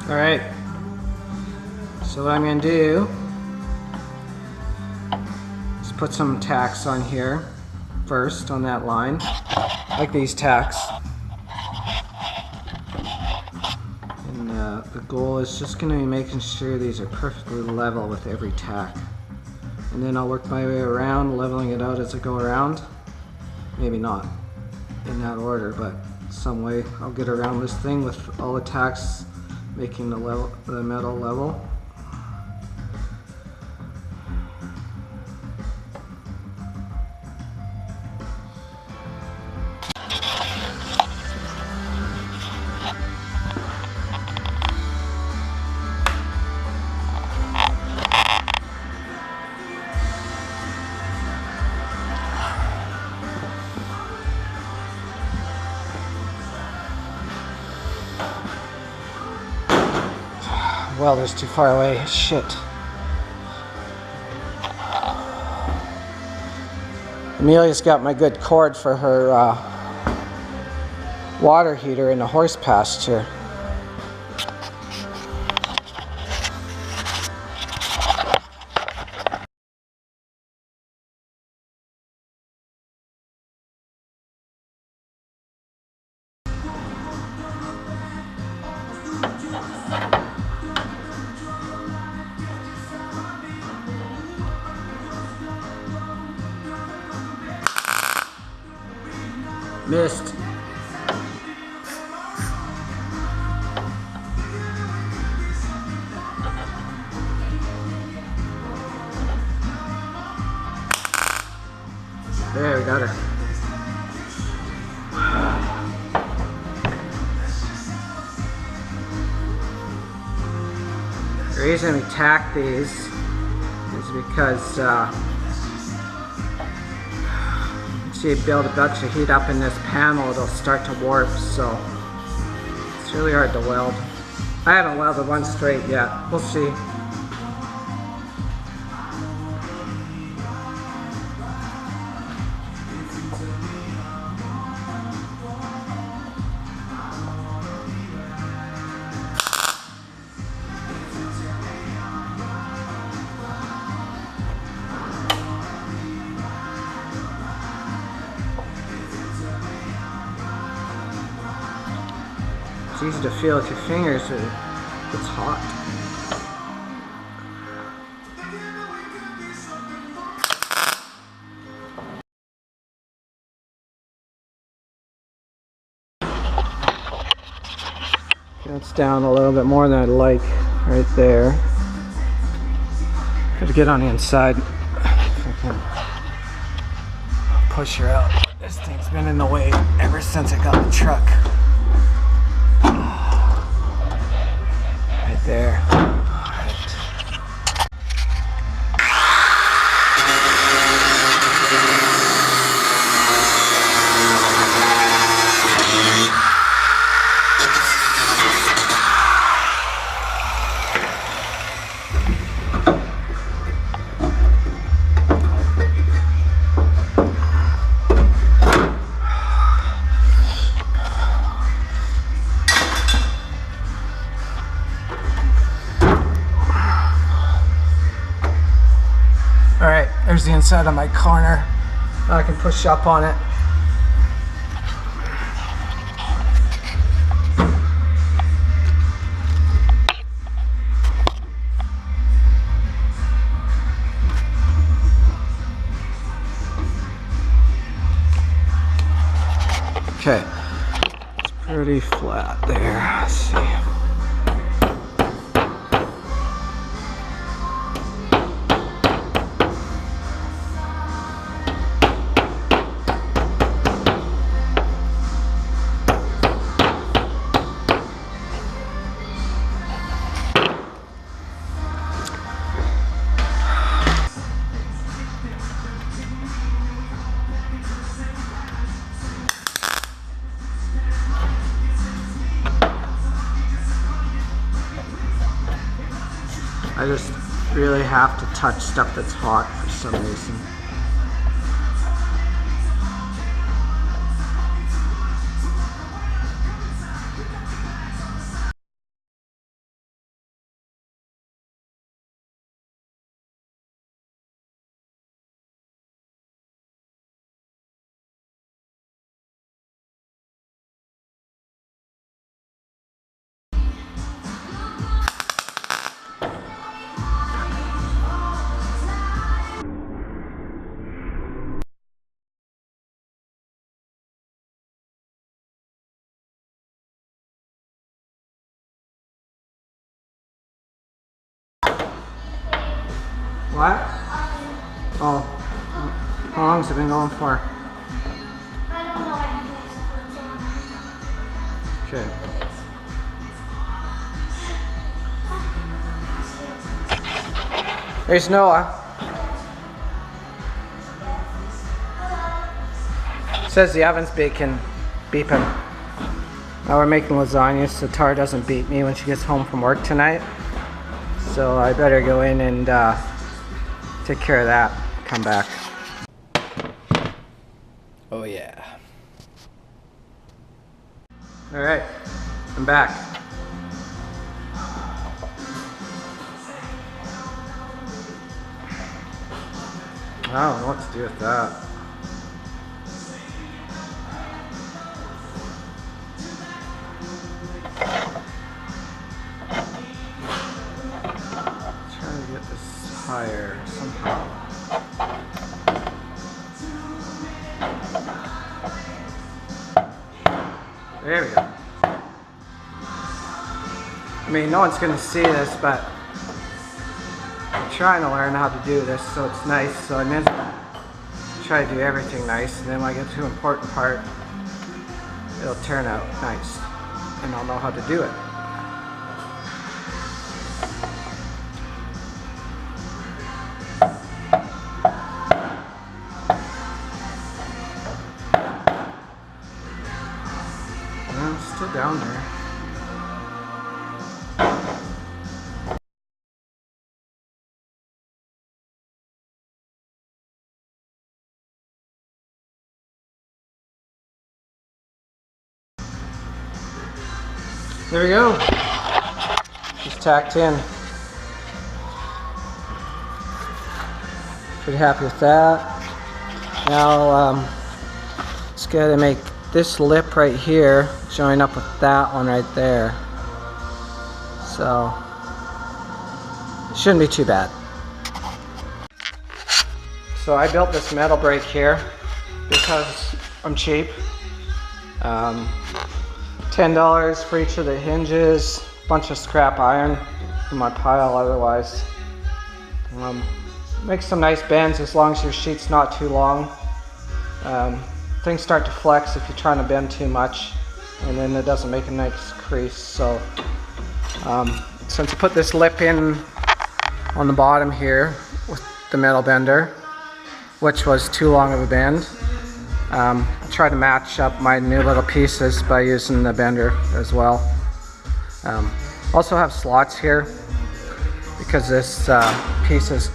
Alright, so what I'm going to do is put some tacks on here first on that line, like these tacks. And the goal is just going to be making sure these are perfectly level with every tack. And then I'll work my way around, leveling it out as I go around. Maybe not in that order, but some way I'll get around this thing with all the tacks making the metal level. Welder's too far away. Shit. Amelia's got my good cord for her water heater in the horse pasture. Missed. There, we got her. The reason we tack these is because you build a bunch of heat up in this panel, it'll start to warp, so it's really hard to weld. I haven't welded one straight yet. We'll see. It's easy to feel with your fingers, but it's hot. That's down a little bit more than I'd like right there. Gotta get on the inside. If I can push her out. This thing's been in the way ever since I got the truck. Right there. Alright, there's the inside of my corner. I can push up on it. Okay, it's pretty flat there. Let's see. I just really have to touch stuff that's hot for some reason. What? Oh, how long has it been going for? Okay. There's Noah. Says the oven's beeping. Now we're making lasagna so Tara doesn't beat me when she gets home from work tonight. So I better go in and take care of that. Come back. Oh yeah. Alright, I'm back. I don't know what to do with that. Trying to get this higher somehow. There we go. I mean, no one's gonna see this, but I'm trying to learn how to do this so it's nice. So I meant to try to do everything nice, and then when I get to an important part, it'll turn out nice, and I'll know how to do it. It's still down there. There we go. Just tacked in. Pretty happy with that. Now, just gotta make this lip right here join up with that one right there. So, it shouldn't be too bad. So I built this metal brake here because I'm cheap. $10 for each of the hinges, bunch of scrap iron in my pile otherwise. Make some nice bends as long as your sheet's not too long. Things start to flex if you're trying to bend too much, and then it doesn't make a nice crease. So since I put this lip in on the bottom here with the metal bender, which was too long of a bend, I'll try to match up my new little pieces by using the bender as well. Also have slots here because this piece is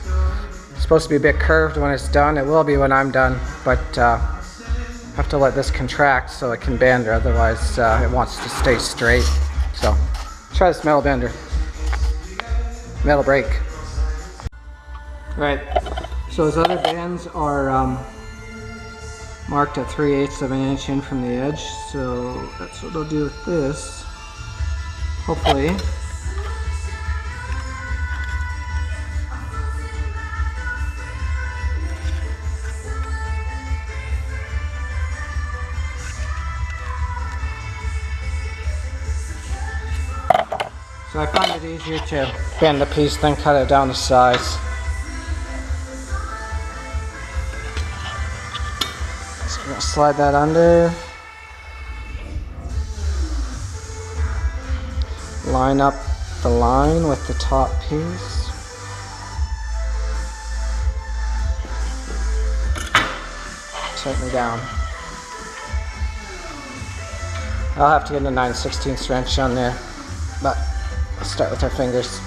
supposed to be a bit curved when it's done. It will be when I'm done, but have to let this contract so it can bend, or otherwise it wants to stay straight. So try this metal bender, metal brake. Right, so his other bends are marked at 3/8 of an inch in from the edge, so that's what I'll do with this, hopefully. So I find it easier to bend the piece than cut it down to size. So I'm going to slide that under. Line up the line with the top piece. Tighten it down. I'll have to get a 9/16 wrench on there, but let's start with our fingers.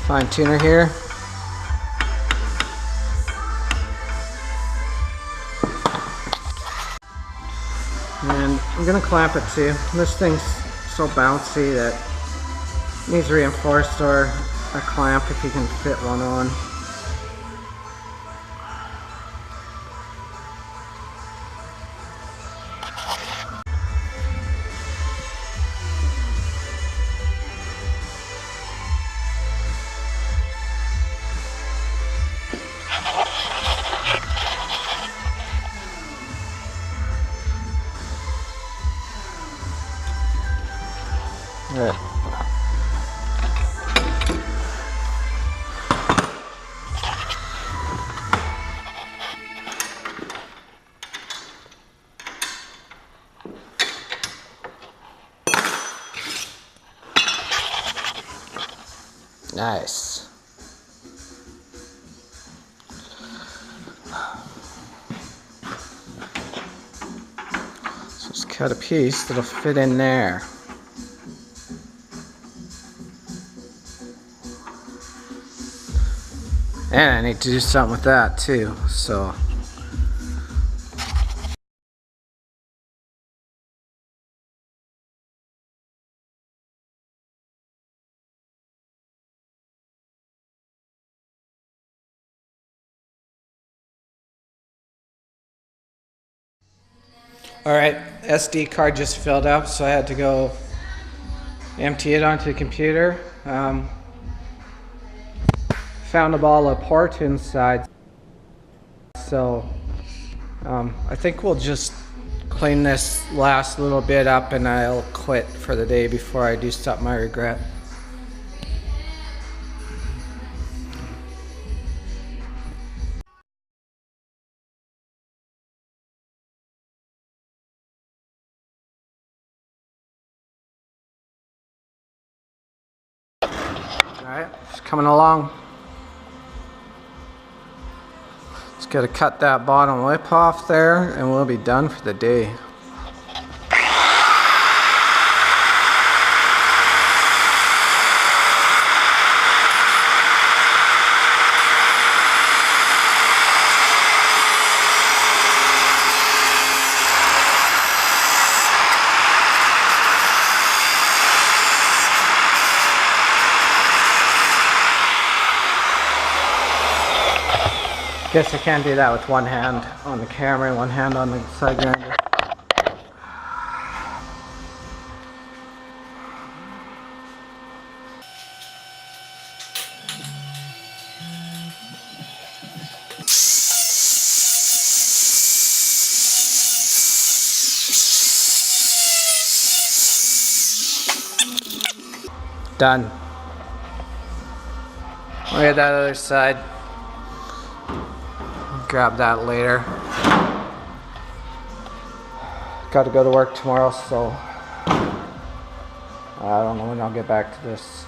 Fine tuner here. And I'm going to clamp it too. This thing's so bouncy that it needs reinforced or a clamp if you can fit one on. Right. Nice. So just cut a piece that'll fit in there. And I need to do something with that too, so. Alright, SD card just filled up, so I had to go empty it onto the computer. Found a ball of port inside, so I think we'll just clean this last little bit up and I'll quit for the day before I do something I regret. Alright, just coming along. Just gotta cut that bottom lip off there and we'll be done for the day. Guess I can't do that with one hand on the camera and one hand on the side grinder. Done. Look at that other side. Grab that later. Got to go to work tomorrow, so I don't know when I'll get back to this.